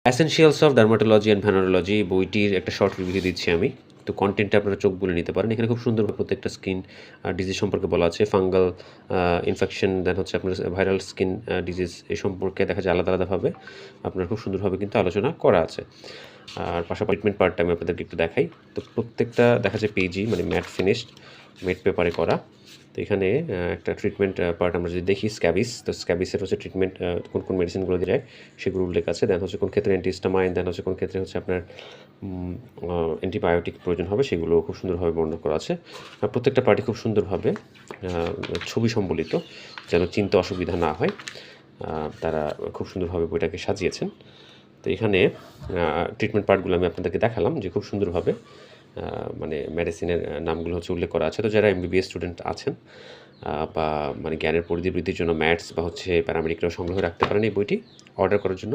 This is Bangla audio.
অ্যাসেনশিয়ালস অফ ডার্মাটোলজি অ্যান্ড ভেনারোলজি বইটির একটা শর্ট রিভিউ দিচ্ছি আমি। তো কনটেন্টে আপনারা চোখ বুলে নিতে পারেন। এখানে খুব সুন্দরভাবে প্রত্যেকটা স্কিন ডিজিজ সম্পর্কে বলা আছে। ফাঙ্গাল ইনফেকশন, দেন হচ্ছে আপনার ভাইরাল স্কিন ডিজিজ এই সম্পর্কে দেখা যায় আলাদা আলাদাভাবে আপনার খুব সুন্দরভাবে কিন্তু আলোচনা করা আছে। আর পাশাপাশি ট্রিটমেন্ট পার্টটা আমি আপনাদেরকে একটু দেখাই। তো প্রত্যেকটা দেখা যায় পেজই মানে ম্যাট ফিনিশড, ম্যাট পেপারে করা। তো এখানে একটা ট্রিটমেন্ট পার্ট আমরা যদি দেখি স্ক্যাবিস, তো স্ক্যাবিসের হচ্ছে ট্রিটমেন্ট কোন কোন মেডিসিনগুলো দেয় সেগুলো উল্লেখ আছে। দেন হচ্ছে কোন ক্ষেত্রে অ্যান্টিহিস্টামাইন, দেন হচ্ছে কোন ক্ষেত্রে হচ্ছে আপনার অ্যান্টিবায়োটিক প্রয়োজন হবে সেগুলো খুব সুন্দরভাবে বর্ণনা করা আছে। আর প্রত্যেকটা পার্টি খুব সুন্দরভাবে ছবি সম্বলিত, যেন চিনতে অসুবিধা না হয়। তারা খুব সুন্দরভাবে বইটাকে সাজিয়েছেন। তো এখানে ট্রিটমেন্ট পার্টগুলো আমি আপনাদেরকে দেখালাম যে খুব সুন্দরভাবে মানে মেডিসিনের নামগুলো হচ্ছে উল্লেখ করা আছে। তো যারা এমবিবিএস স্টুডেন্ট আছেন বা মানে জ্ঞানের পরিধি বৃদ্ধির জন্য ম্যাথস বা হচ্ছে প্যারামেডিকরাও সংগ্রহ রাখতে পারেন এই বইটি অর্ডার করার জন্য